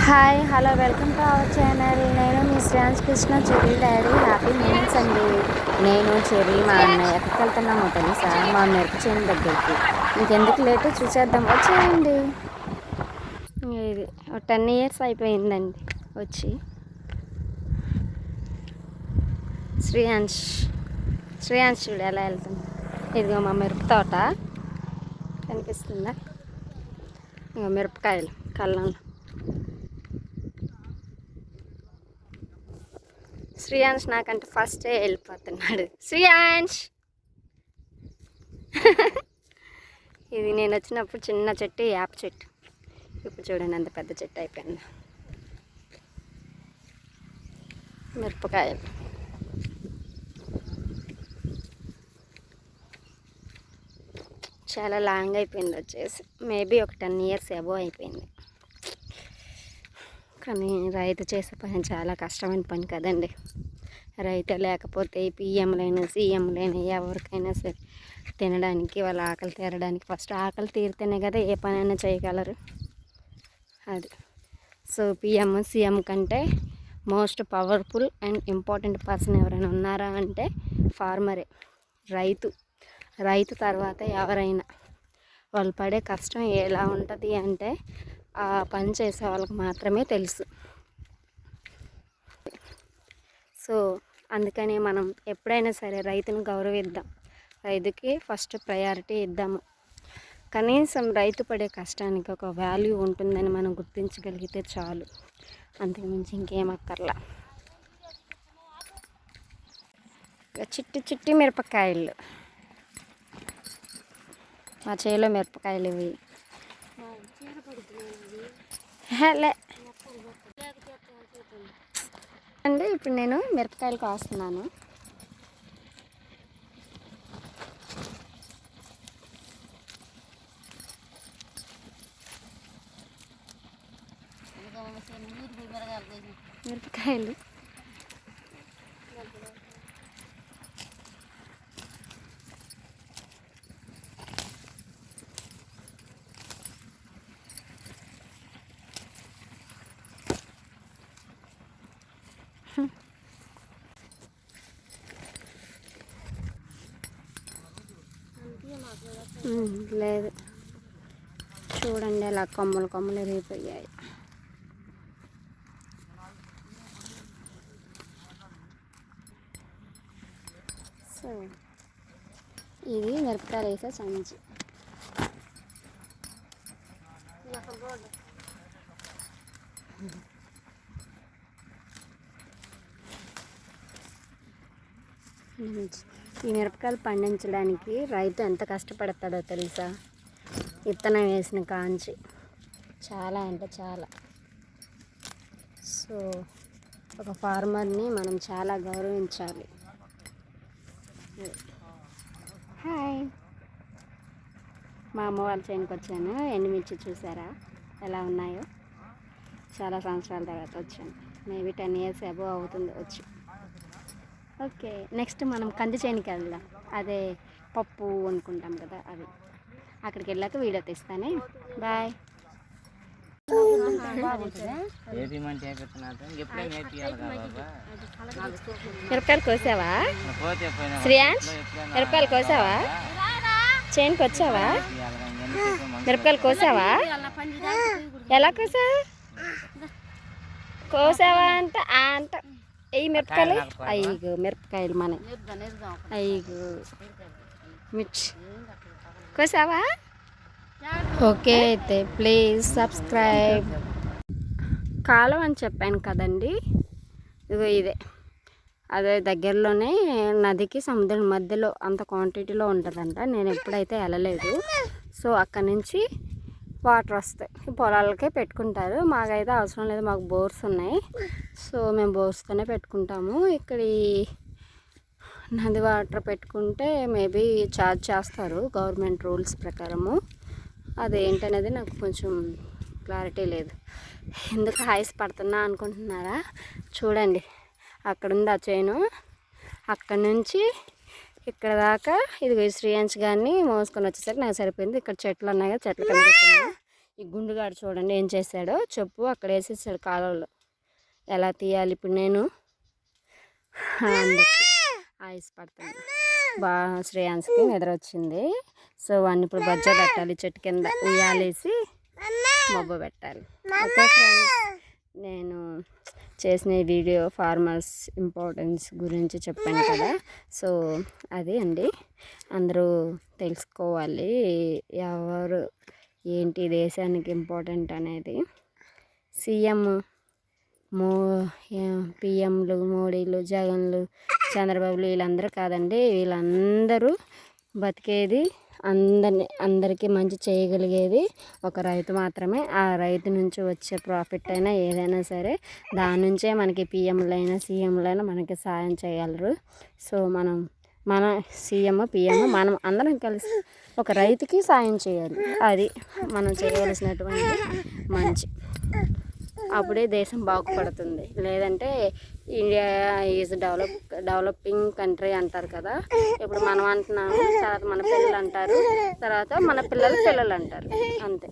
Hi hello welcome to our channel. నేను మీ Shreyans Krishna Cherry daddy. Happy moments అండి. నేను చెర్రీ మా అన్నయ్య ఎక్కడికి వెళ్తున్నామో తెలుసా? మా మిరప చేను దగ్గరికి. ఇంకెందుకు లేటు చూసేద్దాం, వచ్చేయండి. ఇది 10 years అయిపోయిందండి వచ్చి. శ్రేయాన్స్ చూడు ఎలా వెళ్తుంది. ఇదిగో మా మిరప తోట కనిపిస్తుందా? ఇదిగో మిరపకాయలు కళ్ళంలో. శ్రేయాన్స్ నాకంటే ఫస్టే వెళ్ళిపోతున్నాడు. శ్రేయాన్స్ ఇది నేను వచ్చినప్పుడు చిన్న చెట్టు, యాప చెట్టు. ఇప్పుడు చూడండి అంత పెద్ద చెట్టు అయిపోయింది. మిరపకాయలు చాలా లాంగ్ అయిపోయింది వచ్చేసి. మేబీ ఒక 10 years అబోవ్ అయిపోయింది. కానీ రైతు చేసే పని చాలా కష్టమైన పని కదండి. రైతు లేకపోతే పిఎంలైనా సీఎంలైనా ఎవరికైనా సరే తినడానికి, వాళ్ళ ఆకలి తీరడానికి, ఫస్ట్ ఆకలి తీరితేనే కదా ఏ పనైనా చేయగలరు. అది సో పిఎం సీఎం కంటే most powerful and important person ఎవరైనా ఉన్నారా అంటే ఫార్మరే, రైతు తర్వాత ఎవరైనా. వాళ్ళు పడే కష్టం ఎలా ఉంటుంది అంటే ఆ పని చేసే వాళ్ళకి మాత్రమే తెలుసు. సో అందుకని మనం ఎప్పుడైనా సరే రైతుని గౌరవిద్దాం, రైతుకి ఫస్ట్ ప్రయారిటీ ఇద్దాము. కనీసం రైతు పడే కష్టానికి ఒక వాల్యూ ఉంటుందని మనం గుర్తించగలిగితే చాలు, అంతకుమించి ఇంకేం అక్కర్లా. చిట్టి మిరపకాయలు, మా చేలో మిరపకాయలు ఇవి. హలే అండి, ఇప్పుడు నేను మిరపకాయలు కాస్తున్నాను. మిరపకాయలు లేదు, చూడండి అలా కొమ్మలు ఎరిగిపోయాయి. సో ఇది మిరపకాయలు వేసే సంచి. ఈ మిరపకాయలు పండించడానికి రైతు ఎంత కష్టపడతాడో తెలుసా? విత్తనం వేసిన కాంచి చాలా అంటే చాలా. సో ఒక ఫార్మర్ని మనం చాలా గౌరవించాలి. హాయ్, మా అమ్మ వాళ్ళ చేనుకి వచ్చాను. ఎండుమిర్చి చూసారా ఎలా ఉన్నాయో? చాలా సంవత్సరాల తర్వాత వచ్చాను. మేబీ 10 years అబోవ్ అవుతుంది వచ్చి. ఓకే, నెక్స్ట్ మనం కంది చేనుకి వెళ్దాం. అదే పప్పు అనుకుంటాం కదా, అది. అక్కడికి వెళ్ళాక వీడియో తీస్తానే. బాయ్. మిరపకాయలు కోసావా శ్రేయాన్స్? మిరపకాయలు కోసావా? చేనుకి వచ్చావా? మిరపకాయలు కోసావా? ఎలా కోసావా అంట ఈ మిరపకాయలు. అయ్యో మిరపకాయలు మన అయ్యో మిర్చి కోసావా? ఓకే, అయితే ప్లీజ్ సబ్స్క్రైబ్. కాలం అని చెప్పాను కదండి, ఇదిగో ఇదే. అదే దగ్గరలోనే నదికి సముద్రం మధ్యలో అంత క్వాంటిటీలో ఉంటుందంట. నేను ఎప్పుడైతే వెళ్ళలేదు. సో అక్కడి నుంచి వాటర్ వస్తాయి, పొలాలకే పెట్టుకుంటారు. మాకైతే అవసరం లేదు, మాకు బోర్స్ ఉన్నాయి. సో మేము బోర్స్తోనే పెట్టుకుంటాము. ఇక్కడ నది వాటర్ పెట్టుకుంటే మేబీ ఛార్జ్ చేస్తారు గవర్నమెంట్ రూల్స్ ప్రకారము. అదేంటనేది నాకు కొంచెం క్లారిటీ లేదు. ఎందుకు హాయిస్ పడుతున్నా అనుకుంటున్నారా? చూడండి అక్కడ ఉంది ఆ చేను, అక్కడ నుంచి ఇక్కడ దాకా. ఇది శ్రేయాన్స్ గారిని మోసుకొని వచ్చేసరికి నాకు సరిపోయింది. ఇక్కడ చెట్లు ఉన్నాయి కదా, చెట్ల కింద ఈ గుండుగాడు చూడండి ఏం చేశాడో, చెప్పు అక్కడ వేసేసాడు కాలువలో. ఎలా తీయాలి ఇప్పుడు నేను? అందుకే ఐస్ పడుతుంది. శ్రేయాన్స్కి నిద్ర వచ్చింది. సో వాడిని ఇప్పుడు బజ్జ పెట్టాలి, చెట్టు కింద ఉయ్యాలేసి మబ్బు పెట్టాలి. ఓకే ఫ్రెండ్స్, నేను చేసిన ఈ వీడియో ఫార్మర్స్ ఇంపార్టెన్స్ గురించి చెప్పాను కదా. సో అది అండి, అందరూ తెలుసుకోవాలి ఎవరు ఏంటి దేశానికి ఇంపార్టెంట్ అనేది. సీఎం పిఎంలు, మోడీలు, జగన్లు, చంద్రబాబులు వీళ్ళందరూ కాదండి. వీళ్ళందరూ బతికేది అందరికీ మంచి చేయగలిగేది ఒక రైతు మాత్రమే. ఆ రైతు నుంచి వచ్చే ప్రాఫిట్ అయినా ఏదైనా సరే దాని నుంచే మనకి పిఎంలైనా సీఎంలైనా మనకి సాయం చేయగలరు. సో మన సీఎం పిఎం మనం అందరం కలిసి ఒక రైతుకి సాయం చేయాలి. అది మనం చేయవలసినటువంటి మంచి. అప్పుడే దేశం బాగుపడుతుంది. లేదంటే ఇండియా ఈజ్ డెవలపింగ్ కంట్రీ అంటారు కదా. ఇప్పుడు మనం అంటున్నాము, తర్వాత మన పిల్లలు అంటారు, తర్వాత మన పిల్లలు అంటారు. అంతే.